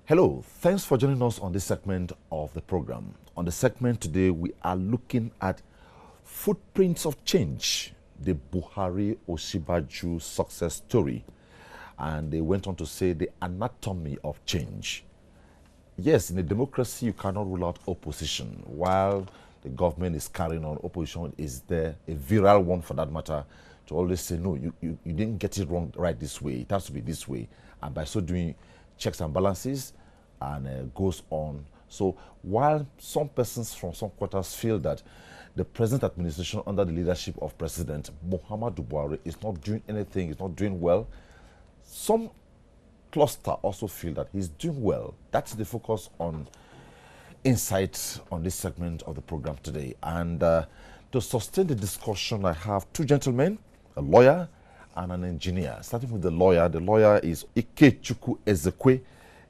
Hello, thanks for joining us on this segment of the program. On the segment today, we are looking at footprints of change, the Buhari Osinbajo success story. And they went on to say the anatomy of change. Yes, in a democracy, you cannot rule out opposition. While the government is carrying on, opposition is there, a virile one for that matter, to always say, no, you didn't get it wrong right this way. It has to be this way. And by so doing, checks and balances and goes on. So while some persons from some quarters feel that the present administration under the leadership of President Muhammadu Buhari is not doing anything, is not doing well, some cluster also feel that he's doing well. That's the focus on insights on this segment of the program today. And to sustain the discussion, I have two gentlemen, a lawyer and an engineer. Starting with the lawyer is Ikechukwu Ezekwe,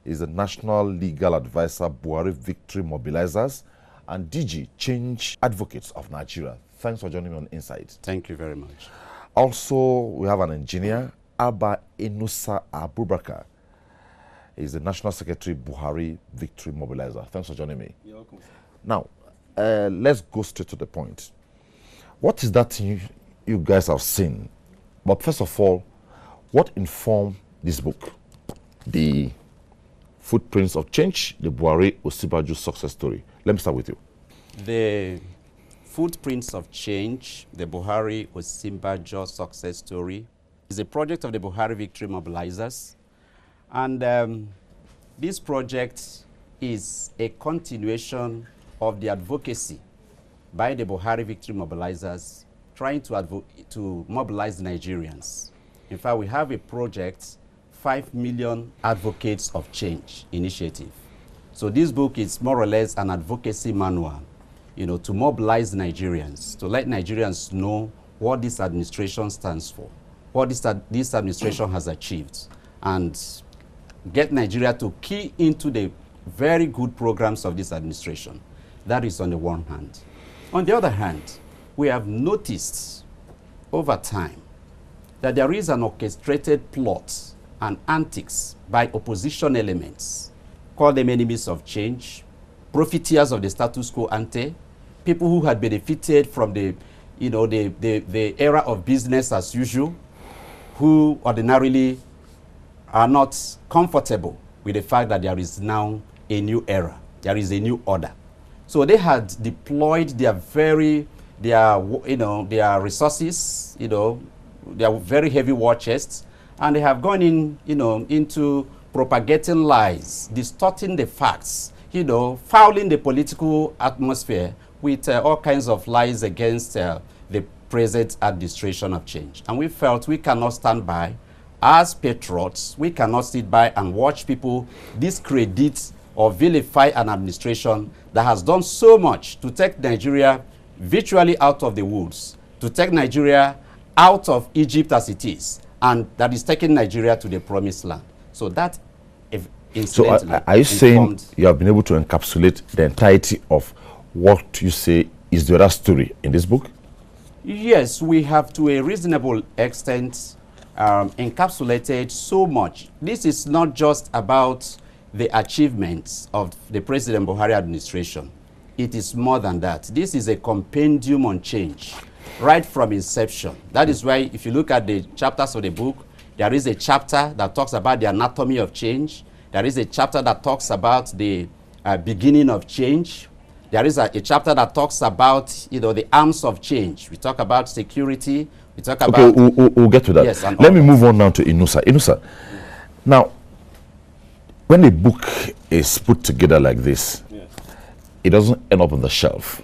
is the National Legal Advisor, Buhari Victory Mobilizers, and DG, Change Advocates of Nigeria. Thanks for joining me on Insight. Thank you very much. Also, we have an engineer, Abba Enusa Abubakar. He's the National Secretary, Buhari Victory Mobilizer. Thanks for joining me. You're welcome, sir. Now, let's go straight to the point. What is that you guys have seen? But first of all, what informed this book? The Footprints of Change, the Buhari Osinbajo success story. Let me start with you. The Footprints of Change, the Buhari Osinbajo success story, is a project of the Buhari Victory Mobilizers. And this project is a continuation of the advocacy by the Buhari Victory Mobilizers trying to mobilize Nigerians. In fact, we have a project, 5 Million Advocates of Change initiative. So this book is more or less an advocacy manual, to mobilize Nigerians, to let Nigerians know what this administration stands for, what this administration has achieved, and get Nigeria to key into the very good programs of this administration. That is on the one hand. On the other hand, we have noticed over time that there is an orchestrated plot and antics by opposition elements, call them enemies of change, profiteers of the status quo ante, people who had benefited from the era of business as usual, who ordinarily are not comfortable with the fact that there is now a new era, there is a new order. So they had deployed their resources, their very heavy war chests, and they have gone into propagating lies, distorting the facts, fouling the political atmosphere with all kinds of lies against the present administration of change. And we felt we cannot stand by. As patriots, we cannot sit by and watch people discredit or vilify an administration that has done so much to take Nigeria virtually out of the woods, to take Nigeria out of Egypt as it is, and that is taking Nigeria to the promised land. So that are you saying you have been able to encapsulate the entirety of what you say is the other story in this book? Yes, we have to a reasonable extent encapsulated so much. This is not just about the achievements of the President Buhari administration. It is more than that. This is a compendium on change, right from inception. That is why if you look at the chapters of the book, there is a chapter that talks about the anatomy of change. There is a chapter that talks about the beginning of change. There is a chapter that talks about, the arms of change. We talk about security. We talk about... Okay, we'll get to that. Yes, let me move on now to Inusa. Inusa, now, when a book is put together like this, Yes. it doesn't end up on the shelf.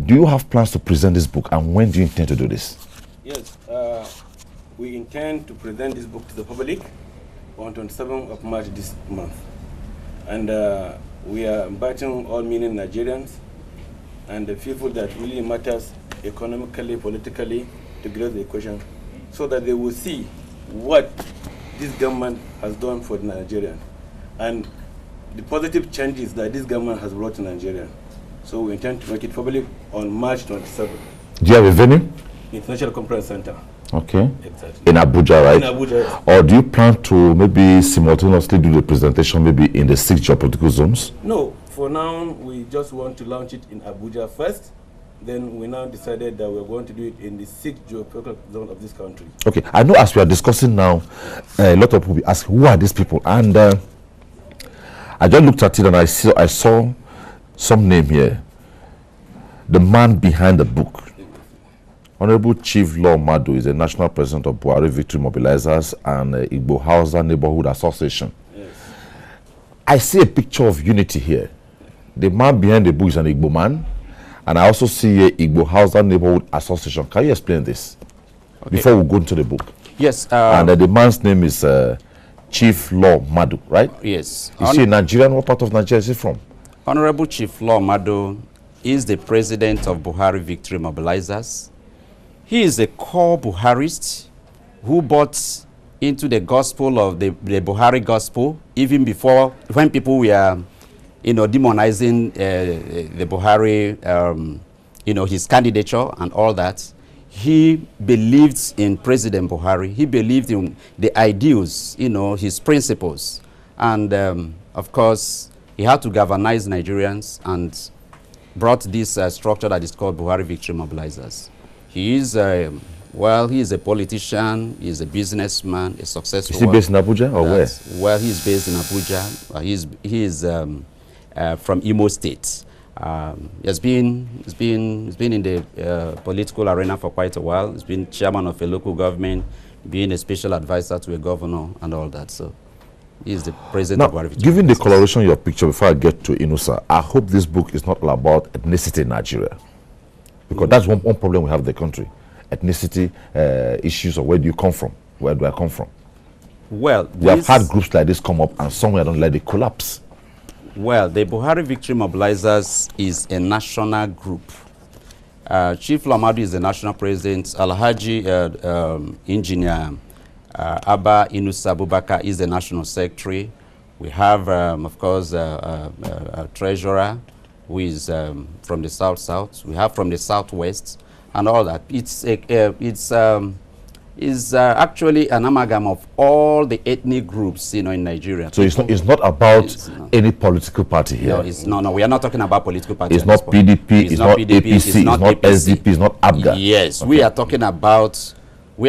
Do you have plans to present this book, and when do you intend to do this? Yes, we intend to present this book to the public on 27th of March this month. And we are inviting all meaning Nigerians and the people that really matters economically, politically, to grace the equation so that they will see what this government has done for the Nigerians. And the positive changes that this government has brought to Nigeria. So we intend to make it public on March 27th. Do you have a venue? International Conference Center. Okay. Exactly. In Abuja, right? In Abuja, yes. Or do you plan to maybe simultaneously do the presentation maybe in the 6 geopolitical zones? No, for now we just want to launch it in Abuja first. Then we now decided that we're going to do it in the 6th geopolitical zone of this country. Okay, I know as we are discussing now, a lot of people will be asking, who are these people? And I just looked at it and I saw some name here. The man behind the book. Honorable Chief Law Madu is the national president of Buhari Victory Mobilizers and Igbo Hausa Neighborhood Association. Yes. I see a picture of unity here. The man behind the book is an Igbo man, and I also see a Igbo Hausa Neighborhood Association. Can you explain this before we go into the book? Yes. And the man's name is Chief Law Madu, right? Yes. Is he a Nigerian? What part of Nigeria is he from? Honorable Chief Law Madu is the president of Buhari Victory Mobilizers. He is a core Buharist who bought into the gospel of the Buhari gospel even before, when people were, demonizing the Buhari, his candidature and all that. He believed in President Buhari. He believed in the ideals, his principles. And, of course, he had to galvanize Nigerians and brought this structure that is called Buhari Victory Mobilizers. He is, he is a politician, he is a businessman, a successful. Is he based in Abuja or where? Well, he is based in Abuja. He is from Imo State. He's been in the political arena for quite a while. He's been chairman of a local government, being a special advisor to a governor and all that. So he is the president of Buhari. Given the coloration of your picture, before I get to Inusa, I hope this book is not all about ethnicity in Nigeria. Because that's one problem we have in the country. Ethnicity issues, or where do you come from? Where do I come from? Well, we have had groups like this come up and somewhere don't let it collapse. Well, the Buhari Victory Mobilizers is a national group. Chief Lamadu is the national president. Alhaji Engineer Abba Inusa Abubakar is the national secretary. We have, of course, a treasurer who is from the south. We have from the southwest and all that. It's actually an amalgam of all the ethnic groups, in Nigeria. So it's not about any political party here. No, we are not talking about political parties. It's not PDP, it's not APC, it's not SDP, it's not ABGA. Yes, okay. We are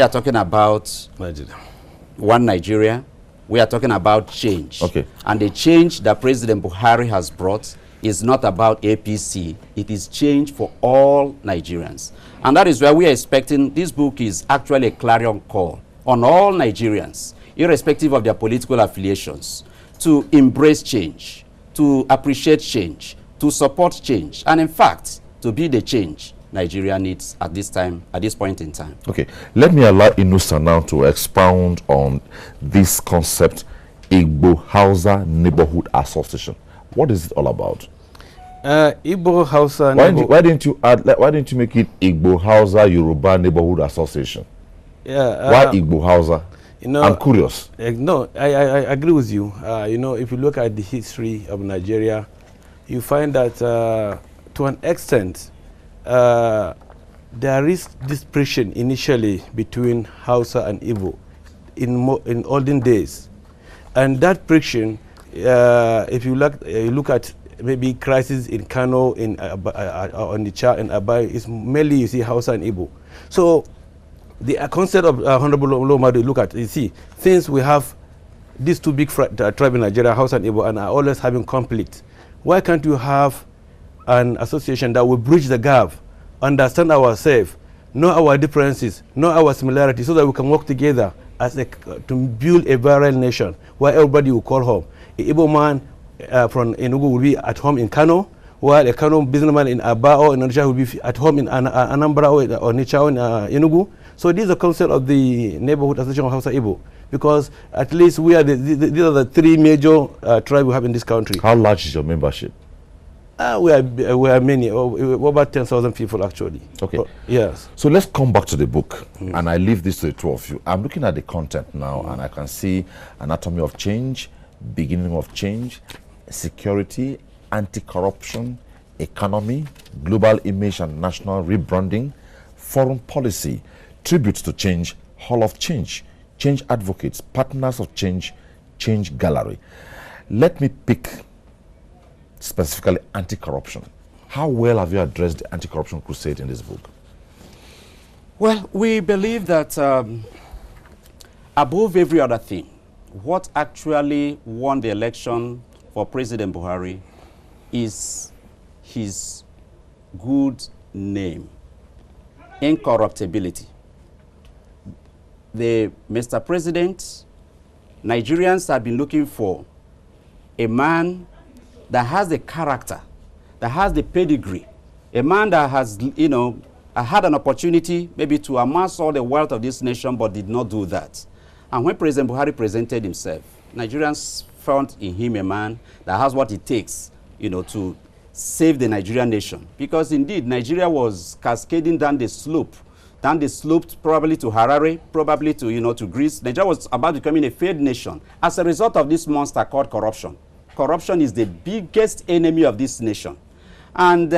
talking about one Nigeria. We are talking about change. Okay. And the change that President Buhari has brought is not about APC. It is change for all Nigerians. And that is why we are expecting this book is actually a clarion call on all Nigerians, irrespective of their political affiliations, to embrace change, to appreciate change, to support change, and in fact, to be the change Nigeria needs at this point in time. Okay, let me allow Inusa now to expound on this concept, Igbo Hausa Neighborhood Association. What is it all about? Igbo Hausa. Why didn't you make it Igbo Hausa Yoruba Neighborhood Association? Yeah. Why Igbo Hausa? I'm curious. No, I agree with you. If you look at the history of Nigeria, you find that to an extent there is this friction initially between Hausa and Igbo in olden days, and that friction, if you look at maybe crisis in Kano, in Onitsha, and Abai, is mainly you see Hausa and Igbo. So the concept of Honorable Lomadu, look at, you see, since we have these two big tribes in Nigeria, Hausa and Igbo, and are always having conflict, why can't you have an association that will bridge the gap, understand ourselves, know our differences, know our similarities, so that we can work together as to build a viral nation where everybody will call home. An Igbo man from Enugu will be at home in Kano, while a Kano businessman in Aba or in Onitsha will be at home in Anambra or Onitsha or in Enugu. So this is the concept of the Neighborhood Association of Hausa Igbo, because at least we are these are the three major tribes we have in this country. How large is your membership? We are many, over 10,000 people actually. Okay. Yes. So let's come back to the book, and I leave this to the two of you. I'm looking at the content now, and I can see anatomy of change, beginning of change, security, anti-corruption, economy, global image and national rebranding, foreign policy, tributes to change, hall of change, change advocates, partners of change, change gallery. Let me pick specifically anti-corruption. How well have you addressed the anti-corruption crusade in this book? Well, we believe that above every other thing, what actually won the election for President Buhari is his good name, incorruptibility. Mr. President, Nigerians have been looking for a man that has the character, that has the pedigree, a man that has, had an opportunity maybe to amass all the wealth of this nation but did not do that. And when President Buhari presented himself, Nigerians found in him a man that has what it takes, to save the Nigerian nation. Because indeed, Nigeria was cascading down the slope probably to Harare, probably to, to Greece. Nigeria was about becoming a failed nation as a result of this monster called corruption. Corruption is the biggest enemy of this nation. And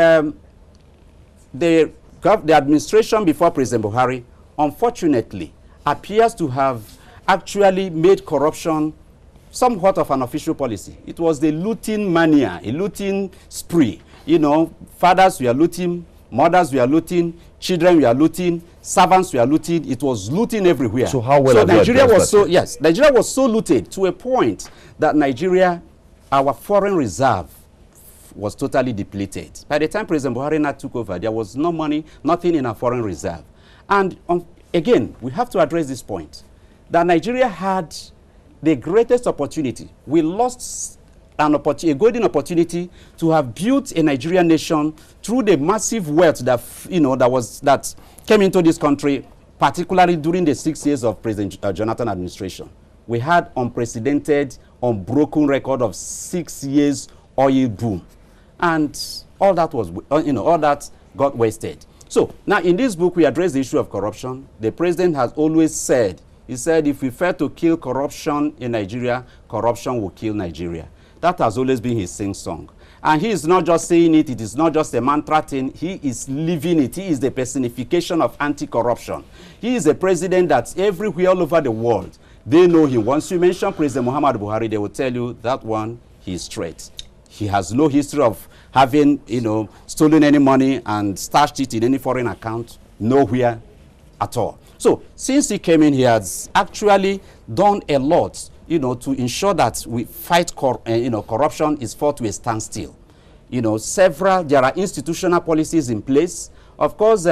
the administration before President Buhari, unfortunately, appears to have actually made corruption somewhat of an official policy. It was the looting mania, a looting spree. Fathers were looting, mothers were looting, children were looting, servants were looting. It was looting everywhere. So how well Nigeria was Nigeria was so looted to a point that Nigeria, our foreign reserve, was totally depleted. By the time President Buhari took over, there was no money, nothing in our foreign reserve. And again, we have to address this point, that Nigeria had the greatest opportunity. We lost a golden opportunity to have built a Nigerian nation through the massive wealth that, that came into this country, particularly during the 6 years of President Jonathan administration. We had unprecedented, unbroken record of 6 years oil boom. And all that was, all that got wasted. So now in this book, we address the issue of corruption. The president has always said, he said, if we fail to kill corruption in Nigeria, corruption will kill Nigeria. That has always been his sing-song. And he is not just saying it, it is not just a mantra thing, he is living it. He is the personification of anti-corruption. He is a president that's everywhere all over the world. They know him. Once you mention President Muhammadu Buhari, they will tell you that one, he is straight. He has no history of having, stolen any money and stashed it in any foreign account, nowhere at all. So since he came in, he has actually done a lot, to ensure that we fight, corruption is fought to a standstill. There are institutional policies in place. Of course,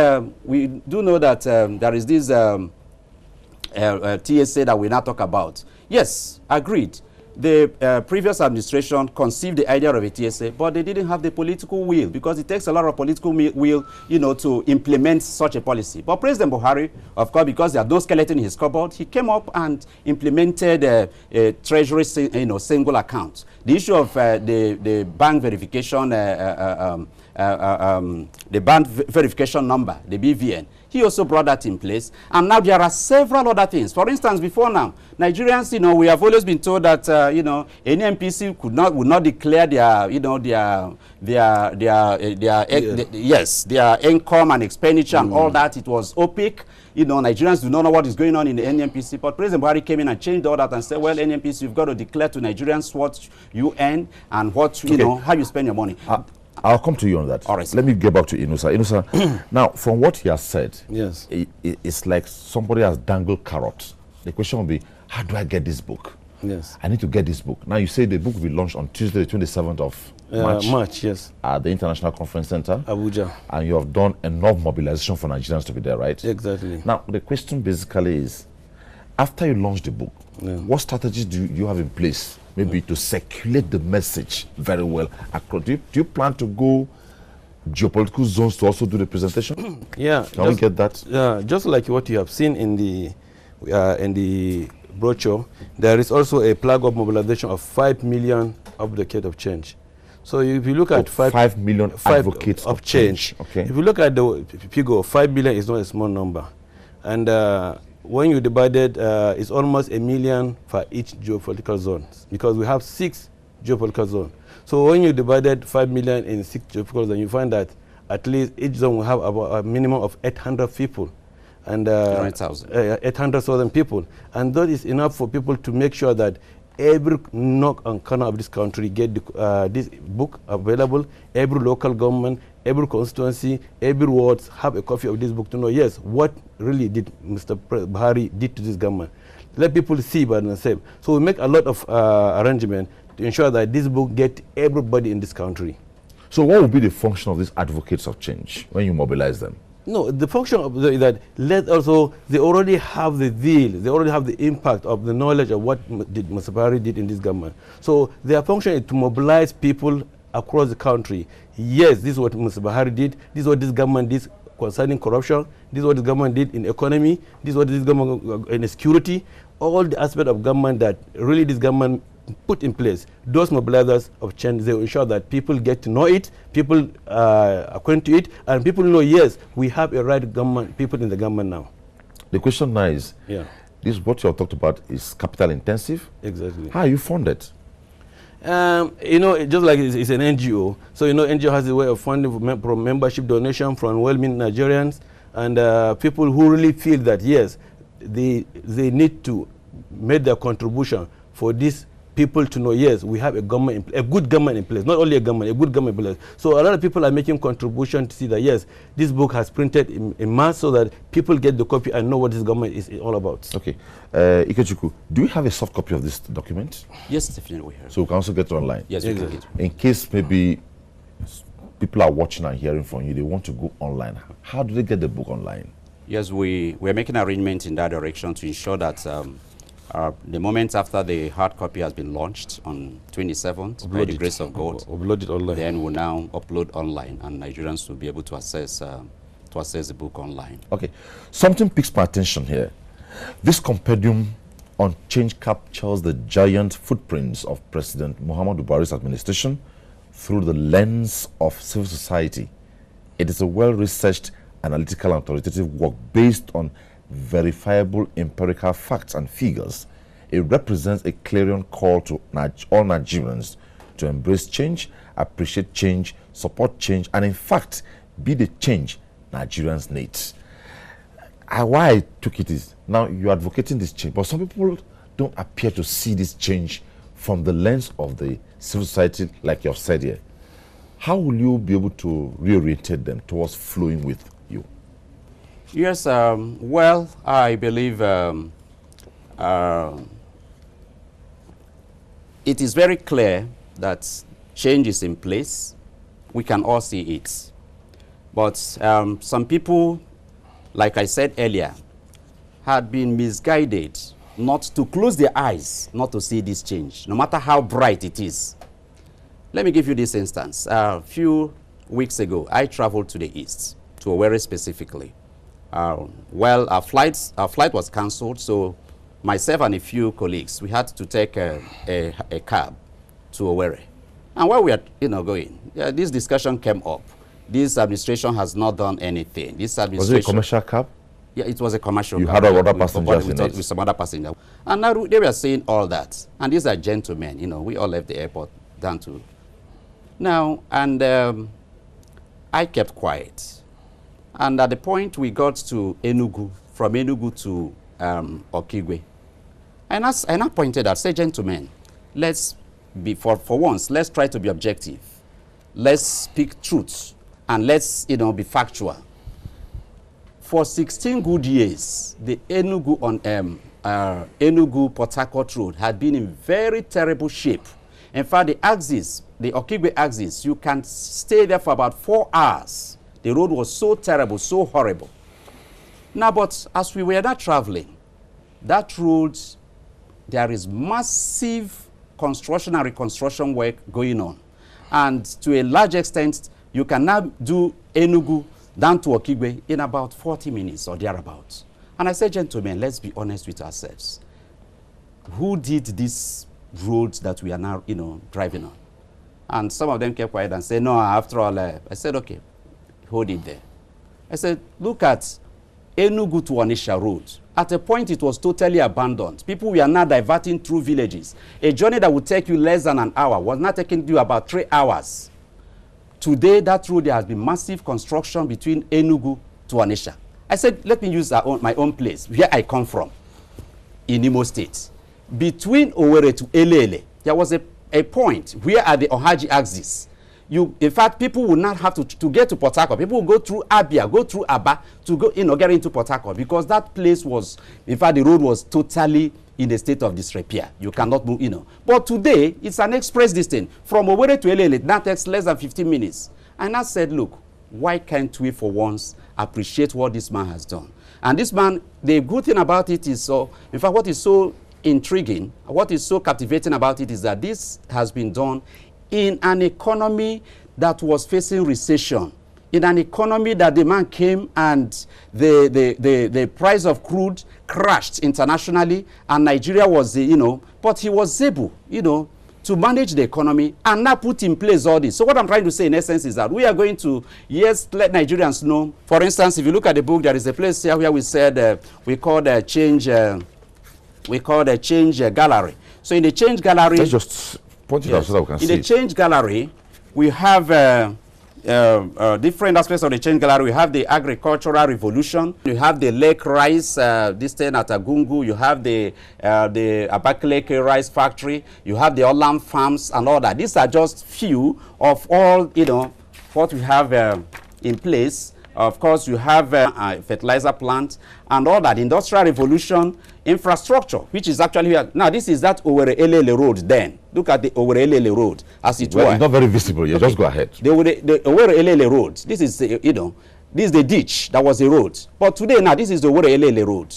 we do know that there is this TSA that we now talk about. Yes, agreed. The previous administration conceived the idea of a TSA, but they didn't have the political will, because it takes a lot of political will, to implement such a policy. But President Buhari, of course, because there are no skeleton in his cupboard, he came up and implemented a treasury, single account. The issue of the bank verification, the bank verification number, the BVN. He also brought that in place. And now there are several other things. For instance, before now, Nigerians, we have always been told that, any NPC would not declare their income and expenditure and all that. It was opaque. Nigerians do not know what is going on in the NPC. But President Buhari came in and changed all that and said, well, NPC, you've got to declare to Nigerians what you earn and what, how you spend your money. I'll come to you on that. All right. Let me get back to Inusa. Inusa, now, from what he has said, yes, it's like somebody has dangled carrots. The question will be, how do I get this book? Yes. I need to get this book. Now, you say the book will be launched on Tuesday, the 27th of March. Yes. At the International Conference Center. Abuja. And you have done enough mobilization for Nigerians to be there, right? Exactly. Now, the question basically is, after you launch the book, what strategies do you have in place, maybe to circulate the message very well? Do you plan to go geopolitical zones to also do the presentation? Yeah. Can we get that? Yeah, just like what you have seen in the brochure, there is also a plug of mobilization of 5 million advocates of change. So if you look at 5 million advocates of change. Okay. If you look at the figure, 5 million is not a small number. And when you divide it, it's almost 1 million for each geopolitical zone, because we have 6 geopolitical zone. So when you divided 5 million in 6 geopolitical zones, you find that at least each zone will have about a minimum of 800 people. And 800,000 people. And that is enough for people to make sure that every nook and corner of this country get this book available. Every local government, every constituency, every ward have a copy of this book to know, yes, what really did Mr. Buhari did to this government. Let people see by themselves. So we make a lot of arrangement to ensure that this book get everybody in this country. So what will be the function of these advocates of change when you mobilize them? No, the function of is that they already have the zeal, they already have the impact of the knowledge of what Mr. Buhari did in this government. So their function is to mobilize people across the country. Yes, this is what Mr. Buhari did, this is what this government did concerning corruption, this is what this government did in economy, this is what this government in security, all the aspects of government that really this government put in place. Those mobilizers of change, they will ensure that people get to know it, people acquaint to it, and people know, yes, we have a right government, people in the government now. The question now is, this what you have talked about is capital intensive. Exactly. How are you funded? You know, just like it's an NGO, so you know, NGO has a way of funding from membership donation from well-meaning Nigerians and people who really feel that, yes, they need to make their contribution for this people to know, yes, we have a government, a good government in place, not only a government, a good government in place. So a lot of people are making contribution to see that, yes, this book has printed in mass so that people get the copy and know what this government is all about. Okay. Ikechukwu, do you have a soft copy of this document? Yes, definitely we have. So we can also get it online? Yes, we can get it. In case maybe people are watching and hearing from you, they want to go online. How do they get the book online? Yes, we're making arrangements in that direction to ensure that the moment after the hard copy has been launched on 27th, by the grace of God, upload it online. Then we'll now upload online, and Nigerians will be able to access the book online. Okay, something piques my attention here. This compendium on change captures the giant footprints of President Muhammadu Buhari's administration through the lens of civil society. It is a well-researched, analytical, and authoritative work based on verifiable empirical facts and figures. It represents a clarion call to all Nigerians to embrace change, appreciate change, support change, and in fact, be the change Nigerians need. Why I took it is, now you're advocating this change, but some people don't appear to see this change from the lens of the civil society, like you have said here. How will you be able to reorientate them towards flowing with you? Yes, well, I believe it is very clear that change is in place. We can all see it. But some people, like I said earlier, had been misguided not to close their eyes, not to see this change, no matter how bright it is. Let me give you this instance. A few weeks ago, I traveled to the east, to Owerri specifically. Well, our flight was cancelled, so myself and a few colleagues, we had to take a cab to Owerri. And while we are going, this discussion came up. This administration has not done anything. This administration, was it a commercial cab? Yeah, it was a commercial you cab. You had other passengers in it? With some other passengers. And now they were saying all that. And these are gentlemen, we all left the airport down to now. And I kept quiet. And at the point we got to Enugu, from Enugu to Okigwe, and I pointed out, say, gentlemen, let's be, for once, let's try to be objective. Let's speak truth, and let's, be factual. For 16 good years, the Enugu-Port Harcourt Road had been in very terrible shape. In fact, the Okigwe axis, you can stay there for about 4 hours. The road was so terrible, so horrible. Now, but as we were not traveling, that road, there is massive construction and reconstruction work going on. And to a large extent, you can now do Enugu down to Okigwe in about 40 minutes or thereabouts. And I said, gentlemen, let's be honest with ourselves. Who did these roads that we are now, driving on? And some of them kept quiet and said, no, after all, I said, okay, hold it there. I said, look at Enugu to Onitsha Road. At a point, it was totally abandoned. People were now diverting through villages. A journey that would take you less than an hour was now taking you about 3 hours. Today, that road, there has been massive construction between Enugu to Onitsha. I said, let me use my own place, where I come from, in Imo State. Between Owerri to Elele, there was a point where at the Ohaji axis, in fact, people will not have to get to Port Harcourt. People will go through Abia, go through Aba to go, get into Port Harcourt, because that place was, in fact, the road was totally in a state of disrepair. You cannot move, But today, it's an express distance. From Owerri to Elele, that takes less than 15 minutes. And I said, look, why can't we for once appreciate what this man has done? And this man, the good thing about it is, in fact, what is so intriguing, what is so captivating about it is that this has been done in an economy that was facing recession, in an economy that the man came and the price of crude crashed internationally, and Nigeria was, but he was able, to manage the economy and now put in place all this. So what I'm trying to say in essence is that we are going to, yes, let Nigerians know. For instance, if you look at the book, there is a place here where we said we call the change gallery. So in the change gallery, let's just point it out so that we can see. In the change gallery, we have different aspects of the change gallery. We have the agricultural revolution. You have the lake rice, this thing at Agungu. You have the Abakaleke rice factory. You have the Olam farms and all that. These are just few of all, what we have in place. Of course, you have a fertilizer plant and all that. Industrial revolution, infrastructure, which is actually here. Now, this is that Owerri Elele road then. Look at the Owerri Elele road as it were. It's not very visible. You just go ahead. The Owerri Elele road. This is, this is the ditch that was the road. But today, now, this is the Owerri Elele road.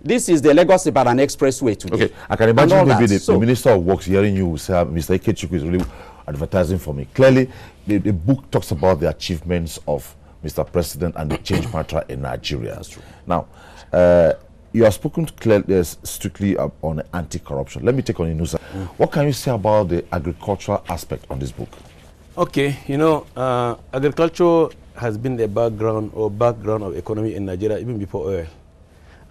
This is the Lagos-Ibadan Expressway today. Okay, I can imagine maybe the Minister of Works hearing you say, Mr. Ikechukwu is really advertising for me. Clearly, the book talks about the achievements of Mr. President and the change matter in Nigeria. That's true. Now, you have spoken strictly on anti-corruption. Let me take on Inusa. What can you say about the agricultural aspect on this book? Okay, agriculture has been the background of economy in Nigeria even before oil.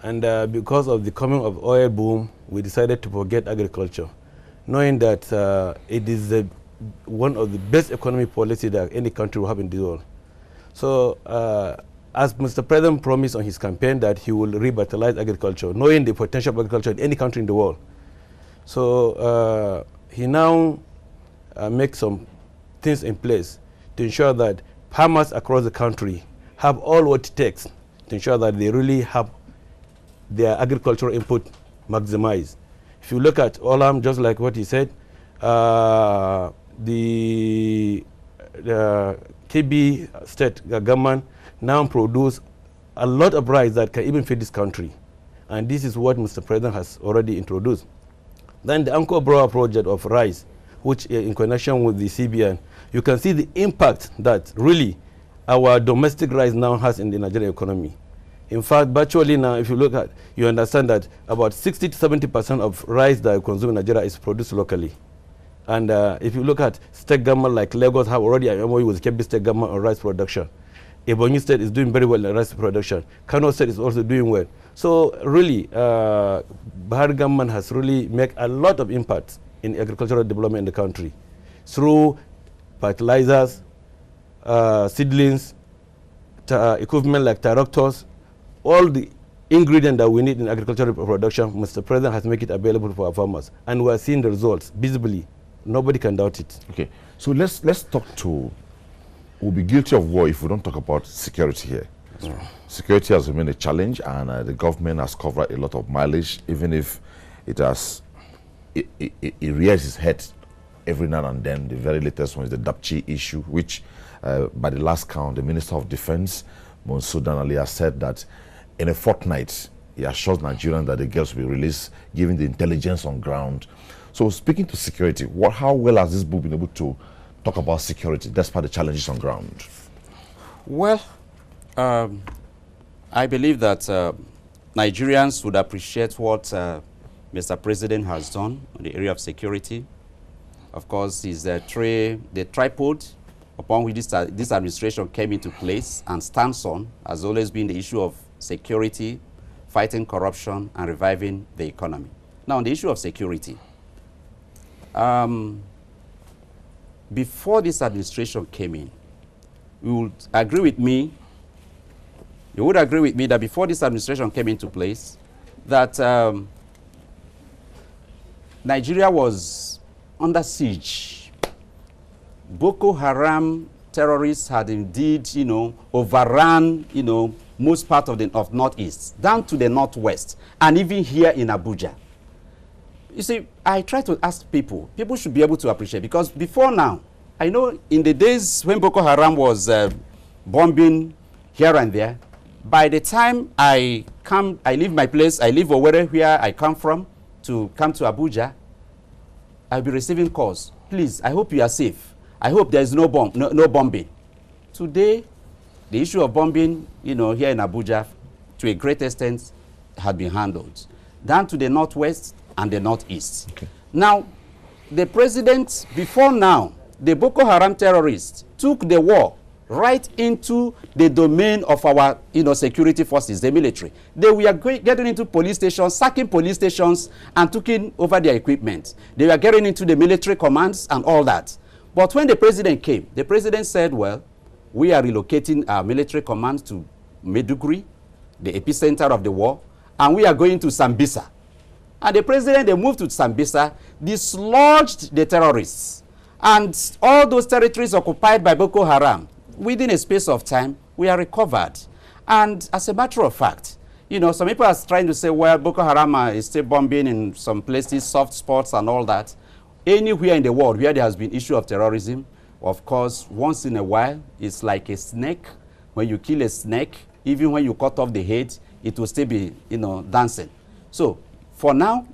And because of the coming of oil boom, we decided to forget agriculture, knowing that it is one of the best economy policy that any country will have in the world. So, as Mr. President promised on his campaign that he will revitalize agriculture, knowing the potential of agriculture in any country in the world. So, he now makes some things in place to ensure that farmers across the country have all what it takes to ensure that they really have their agricultural input maximized. If you look at Olam, just like what he said, the KB state government now produce a lot of rice that can even feed this country. And this is what Mr. President has already introduced. Then the Anko Brower project of rice, which in connection with the CBN, you can see the impact that really our domestic rice now has in the Nigerian economy. In fact, virtually now, if you look at, you understand that about 60 to 70% of rice that you consume in Nigeria is produced locally. And if you look at state government like Lagos have already an MOU with Kebbi state government on rice production. Ebonyi state is doing very well in rice production. Kano state is also doing well. So really, Buhari government has really made a lot of impact in agricultural development in the country through fertilizers, seedlings, equipment like tractors, all the ingredients that we need in agricultural production. Mr. President has made it available for our farmers, and we are seeing the results visibly. Nobody can doubt it. Okay, so let's talk to. We'll be guilty of war if we don't talk about security here. Security has remained a challenge, and the government has covered a lot of mileage, even if it has it rears its head every now and then. The very latest one is the Dapchi issue, which by the last count, the Minister of Defense, Monsudan Ali, has said that in a fortnight, he assures Nigerians that the girls will be released, given the intelligence on ground. So speaking to security, how well has this book been able to talk about security, despite the challenges on ground? Well, I believe that Nigerians would appreciate what Mr. President has done in the area of security. Of course, the tripod upon which this administration came into place and stands on has always been the issue of security, fighting corruption, and reviving the economy. Now, on the issue of security, before this administration came in, you would agree with me that before this administration came into place, that Nigeria was under siege. Boko Haram terrorists had indeed, overrun, most part of Northeast, down to the Northwest, and even here in Abuja. You see, I try to ask people should be able to appreciate, because before now, I know in the days when Boko Haram was bombing here and there, by the time I leave my place, I leave Owerri, where I come from, to come to Abuja, I'll be receiving calls. Please, I hope you are safe. I hope there's no bombing. Today, the issue of bombing, here in Abuja, to a great extent, had been handled. Down to the Northwest and the Northeast. Okay. Now, the president, before now, the Boko Haram terrorists took the war right into the domain of our, security forces, the military. They were getting into police stations, sacking police stations, and taking over their equipment. They were getting into the military commands and all that. But when the president came, the president said, well, we are relocating our military commands to Maiduguri, the epicenter of the war, and we are going to Sambisa. And the president, they moved to Sambisa, dislodged the terrorists. And all those territories occupied by Boko Haram, within a space of time, we are recovered. And as a matter of fact, some people are trying to say, well, Boko Haram is still bombing in some places, soft spots and all that. Anywhere in the world where there has been issue of terrorism, of course, once in a while, it's like a snake. When you kill a snake, even when you cut off the head, it will still be, dancing. So, for now,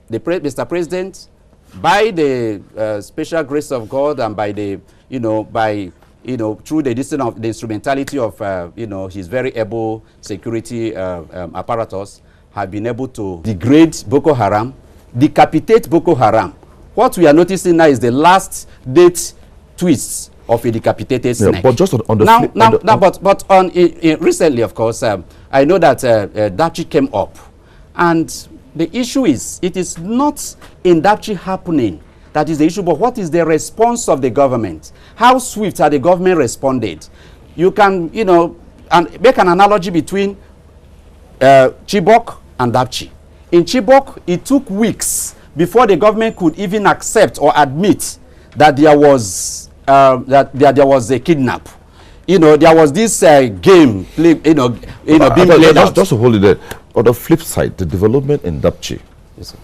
Mr. President, by the special grace of God and by the, through the instrumentality of, his very able security apparatus, have been able to degrade Boko Haram, decapitate Boko Haram. What we are noticing now is the last date twists of a decapitated snake. But just on the recently, of course, I know that Dapchi came up, and the issue is, it is not in Dapchi happening that is the issue, but what is the response of the government? How swift have the government responded? You can, and make an analogy between Chibok and Dapchi. In Chibok, it took weeks before the government could even accept or admit that there was there was a kidnap. There was this game, being played out. Just to hold it there. On the flip side, the development in Dapchi. Yes, sir.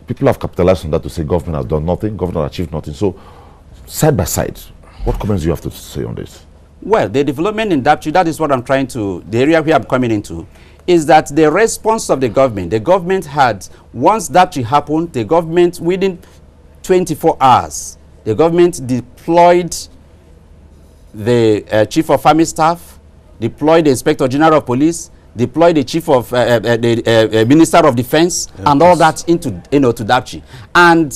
People have capitalized on that to say government has done nothing, government has achieved nothing. So, side by side, what comments do you have to say on this? Well, the development in Dapchi, that is what I'm trying to, the area where I'm coming into, is that the response of the government had, once Dapchi happened, the government, within 24 hours, the government deployed the Chief of Army Staff, deployed the Inspector General of Police, deployed the Chief of the Minister of Defense, and all that into to Dapchi. And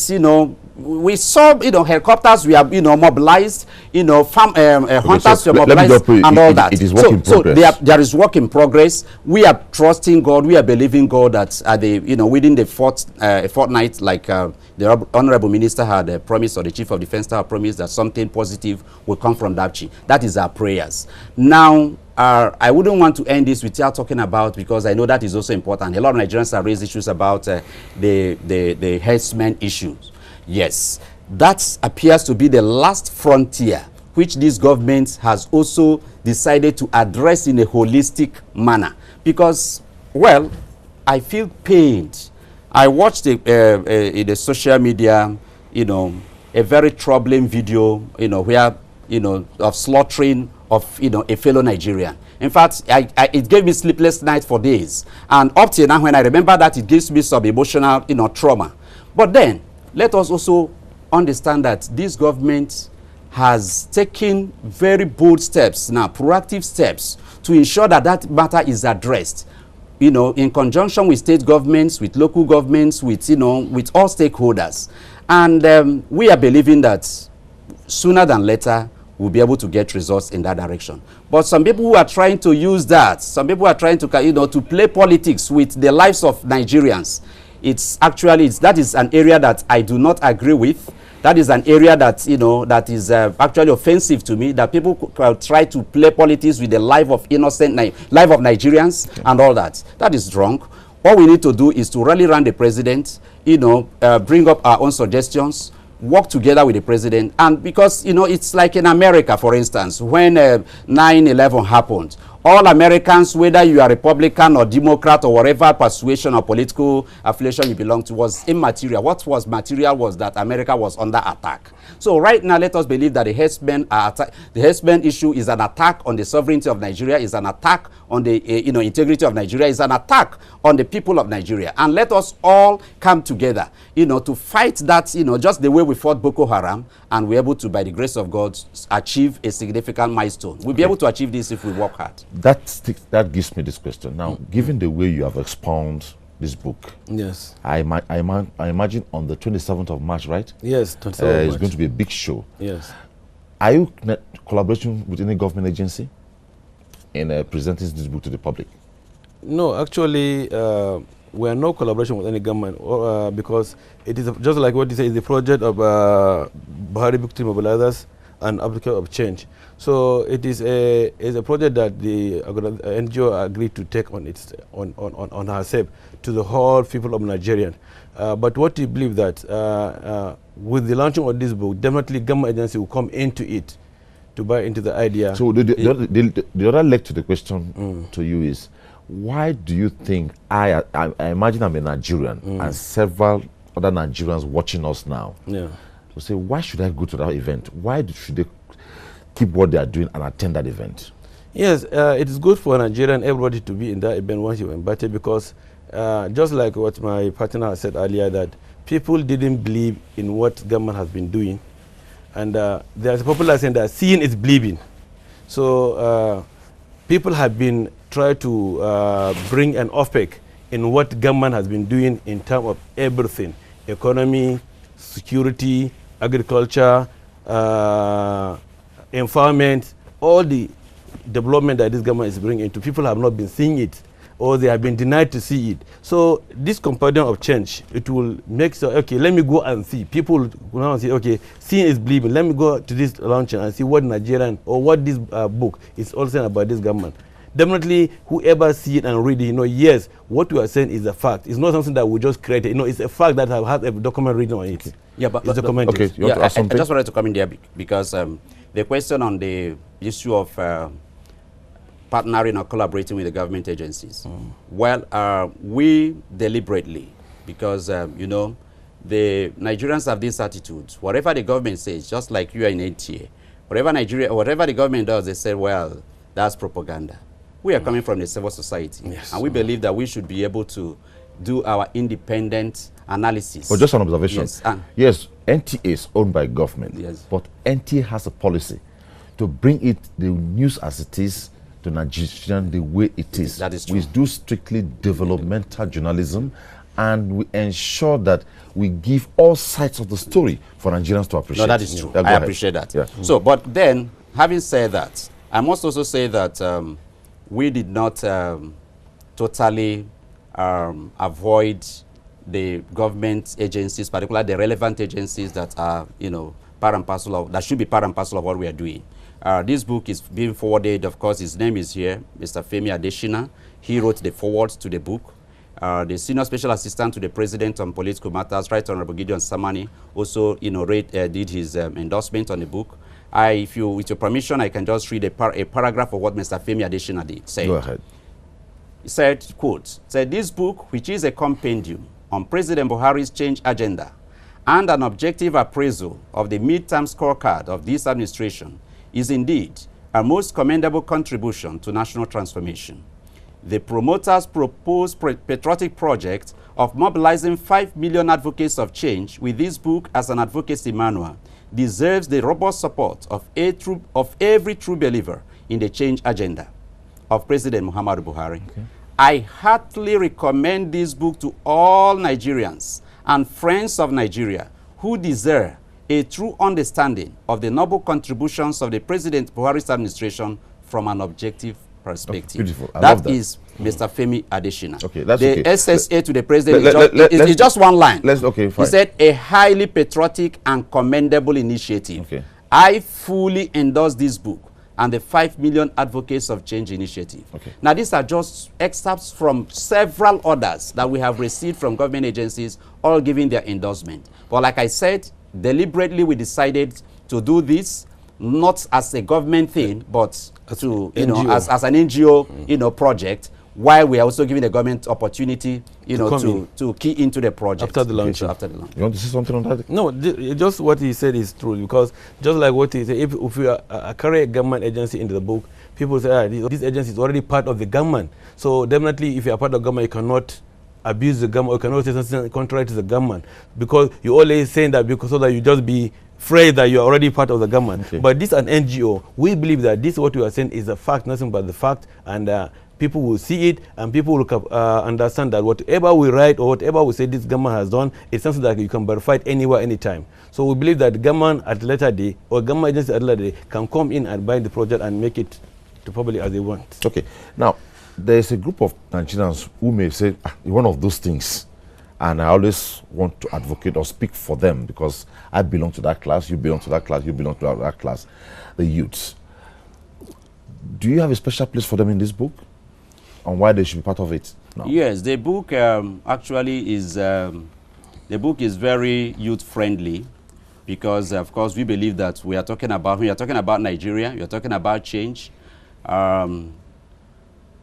we saw helicopters we have mobilized, hunters were mobilized, and all that. It is work in progress. So there is work in progress. We are trusting God. We are believing God that at the within the fortnight, like the Honorable Minister had promised, or the Chief of Defense Staff promised, that something positive will come from Dapchi. That is our prayers. Now, I wouldn't want to end this without talking about, because I know that is also important. A lot of Nigerians have raised issues about the herdsmen issues. Yes, that appears to be the last frontier which this government has also decided to address in a holistic manner. Because, well, I feel pained. I watched in the social media, a very troubling video, where, of slaughtering of, a fellow Nigerian. In fact, it gave me sleepless nights for days. And up till now, when I remember that, it gives me some emotional, trauma. But then, let us also understand that this government has taken very bold steps now, proactive steps, to ensure that that matter is addressed, in conjunction with state governments, with local governments, with, with all stakeholders. And we are believing that sooner than later, we'll be able to get results in that direction. But some people who are trying to use that, some people are trying to, you know, to play politics with the lives of Nigerians. It's actually, that is an area that I do not agree with. That is an area that, you know, that is actually offensive to me, that people try to play politics with the life of innocent, life of Nigerians and all that. That is wrong. All we need to do is to rally around the president, you know, bring up our own suggestions, work together with the president. And because, you know, it's like in America, for instance, when 9/11 happened, all Americans, whether you are Republican or Democrat or whatever persuasion or political affiliation you belong to, was immaterial. What was material was that America was under attack. So right now, let us believe that the herdsmen issue is an attack on the sovereignty of Nigeria, is an attack on the you know, integrity of Nigeria, is an attack on the people of Nigeria. And let us all come together, you know, to fight that, you know, just the way we fought Boko Haram, and we're able to, by the grace of God, achieve a significant milestone. We'll be able to achieve this if we work hard. That gives me this question. Now, given the way you have expounded this book, yes, I imagine on the 27th of March, right? Yes, 27th of March. It's going to be a big show. Yes. Are you collaborating with any government agency in presenting this book to the public? No, actually, we are no collaboration with any government because it is just like what you say, is the project of Buhari Victory Mobilizers and Advocate of Change. So it is a project that the NGO agreed to take on on herself to the whole people of Nigeria. But what we believe that with the launching of this book, definitely government agency will come into it to buy into the idea. So the other leg to the question to you is, why do you think, I imagine I'm a Nigerian and several other Nigerians watching us now, to say, why should I go to that event? Why should they keep what they are doing and attend that event? Yes, it is good for Nigeria and everybody to be in that event once you're invited, because just like what my partner said earlier, that people didn't believe in what government has been doing. And there's a popular saying that seeing is believing. So people have been trying to bring an off-peg in what government has been doing in terms of everything: economy, security, agriculture, environment, all the development that this government is bringing into. People have not been seeing it, or they have been denied to see it. So this component of change, it will make so, okay, let me go and see. People will now say, okay, seeing is believing. Let me go to this launching and see what Nigerian, or what this book is all saying about this government. Definitely, whoever see it and read it, you know, yes, what we are saying is a fact. It's not something that we just created. You know, it's a fact that has a document written on it. Yeah, but it's documented. Okay, you want to ask something? I just wanted to come in there because the question on the issue of partnering or collaborating with the government agencies. Well, we deliberately, because you know, the Nigerians have this attitude. Whatever the government says, just like you are in ATA, whatever the government does, they say, well, that's propaganda. We are coming from the civil society, and we believe that we should be able to do our independent analysis. But just an observation. Yes, NTA is owned by government, but NTA has a policy to bring it, the news as it is, to Nigeria the way it is. That is true. We do strictly developmental journalism, and we ensure that we give all sides of the story for Nigerians to appreciate. No, that is true. I appreciate that. Yeah. So, but then, having said that, I must also say that we did not totally avoid the government agencies, particularly the relevant agencies that are, you know, part and parcel of, that should be part and parcel of what we are doing. This book is being forwarded, of course, his name is here, Mr. Femi Adesina. He wrote the foreword to the book. The Senior Special Assistant to the President on Political Matters, Right Honorable Gideon Samani, also, you know, did his endorsement on the book. If you, with your permission, I can just read a paragraph of what Mr. Femi Adesina did. Go ahead. He said, quote, said, this book, which is a compendium on President Buhari's change agenda and an objective appraisal of the midterm scorecard of this administration, is indeed a most commendable contribution to national transformation. The promoters proposed patriotic project of mobilizing 5 million advocates of change with this book as an advocacy manual deserves the robust support of every true believer in the change agenda of President Muhammadu Buhari. Okay. I heartily recommend this book to all Nigerians and friends of Nigeria who desire a true understanding of the noble contributions of the President Buhari's administration from an objective perspective. Beautiful. I love that. That is Mr. Femi Adesina. Okay, that's the okay. SSA to the President is just one line. Okay, fine. He said, a highly patriotic and commendable initiative. Okay. I fully endorse this book and the 5 million Advocates of Change initiative. Okay. Now, these are just excerpts from several orders that we have received from government agencies, all giving their endorsement. But like I said, deliberately we decided to do this, not as a government thing, but as to, you know, as an NGO, you know, project, while we are also giving the government opportunity, you know, to key into the project. After the launch. After the launch. You want to say something on that? No, just what he said is true, because just like what he said, if we carry a government agency into the book, people say, this agency is already part of the government. So definitely, if you are part of the government, you cannot abuse the government, or you cannot say something contrary to the government, because you always saying that because so that you just be afraid that you are already part of the government. Okay. But this is an NGO. We believe that this what you are saying is a fact, nothing but the fact, and people will see it, and people will understand that whatever we write or whatever we say this government has done is something that you can verify it anywhere, anytime. So we believe that the government at a later day, or government agency at a later day, can come in and buy the project and make it to public as they want. Okay. Now, there is a group of Nigerians who may say, one of those things, and I always want to advocate or speak for them because I belong to that class, you belong to that class, you belong to that class, the youths. Do you have a special place for them in this book? On why they should be part of it? No. Yes, the book actually is the book is very youth friendly, because of course we believe that when you are talking about Nigeria, you are talking about change.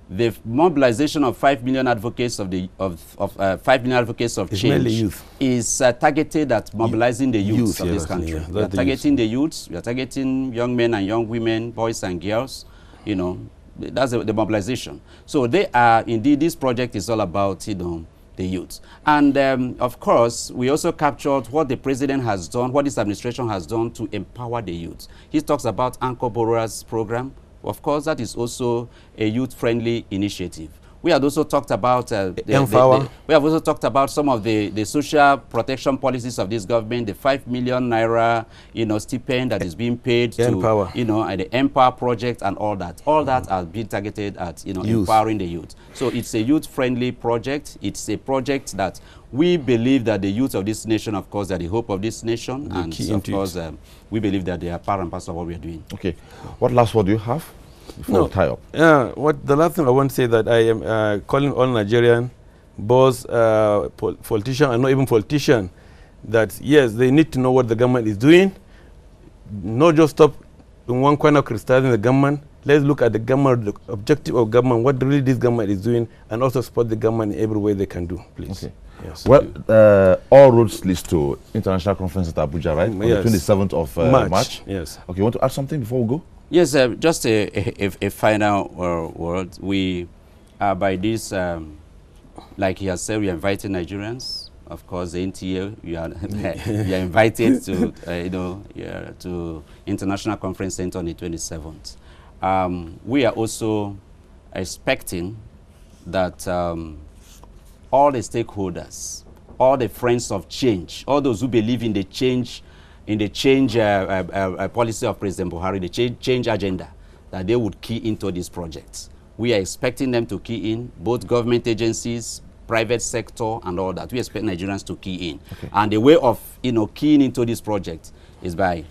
The mobilization of 5 million advocates of 5 million advocates of change is targeted at mobilizing the youths of this country. Yeah, we are targeting the youths. We are targeting young men and young women, boys and girls. You know, that's the mobilization. So they are indeed. This project is all about, you know, the youth. And of course, we also captured what the president has done, what this administration has done to empower the youth. He talks about Anchor Borrowers Program. Of course, that is also a youth-friendly initiative. We have also talked about we have also talked about some of the social protection policies of this government, the 5 million naira, you know, stipend that is being paid to, you know, the Empower project and all that. All that has been targeted at, you know, empowering the youth. So it's a youth-friendly project. It's a project that we believe that the youth of this nation, of course, are the hope of this nation, and so of course, we believe that they are part and parcel of what we are doing. Okay. What last word do you have before we tie up? The last thing I want to say that I am calling all Nigerian, both politicians and not even politicians, that yes, they need to know what the government is doing. Not just stop in one corner criticizing the government. Let's look at the government, the objective of government, what really this government is doing, and also support the government in every way they can do, please. Okay. Yes. Well, all roads lead to international conference at Abuja, right? On the 27th of March. Yes. Okay, you want to add something before we go? Yes, just a final word. We are by this, like he has said, we are inviting Nigerians. Of course, the NTA, we are invited to, you know, to International Conference Center on the 27th. We are also expecting that all the stakeholders, all the friends of change, all those who believe in the change, policy of President Buhari, the change agenda, that they would key into these projects. We are expecting them to key in, both government agencies, private sector, and all that. We expect Nigerians to key in. Okay. And the way of, you know, keying into this project is by,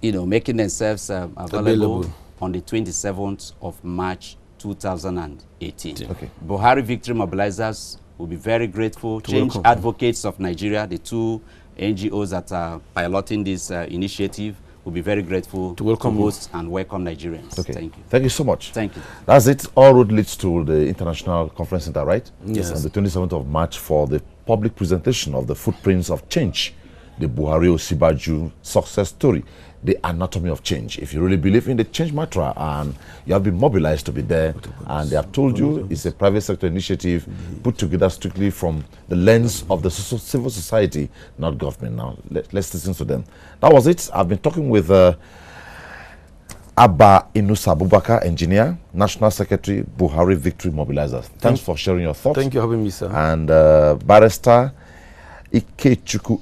you know, making themselves available on the 27th of March 2018. Okay. Buhari Victory Mobilizers will be very grateful. Change Advocates of Nigeria, the two NGOs that are piloting this initiative, will be very grateful to host and welcome Nigerians. Okay. Thank you. Thank you so much. Thank you. That's it. All road leads to the International Conference Center, right? Yes. On the 27th of March for the public presentation of the footprints of change, the Buhari Osinbajo success story, the anatomy of change. If you really believe in the change mantra and you have been mobilized to be there, and they have told you it's a private sector initiative put together strictly from the lens of the civil society, not government. Now, let's listen to them. That was it. I've been talking with Abba Inusa Abubakar, engineer, National Secretary, Buhari Victory Mobilizers. Thanks for sharing your thoughts. Thank you for having me, sir. And Barrister Ikechukwu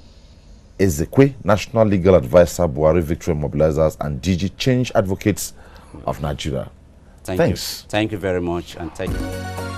Ezekwe, National Legal Advisor, Buhari Victory Mobilizers, and DG Change Advocates of Nigeria. Thanks. Thanks. Thank you very much, and thank you.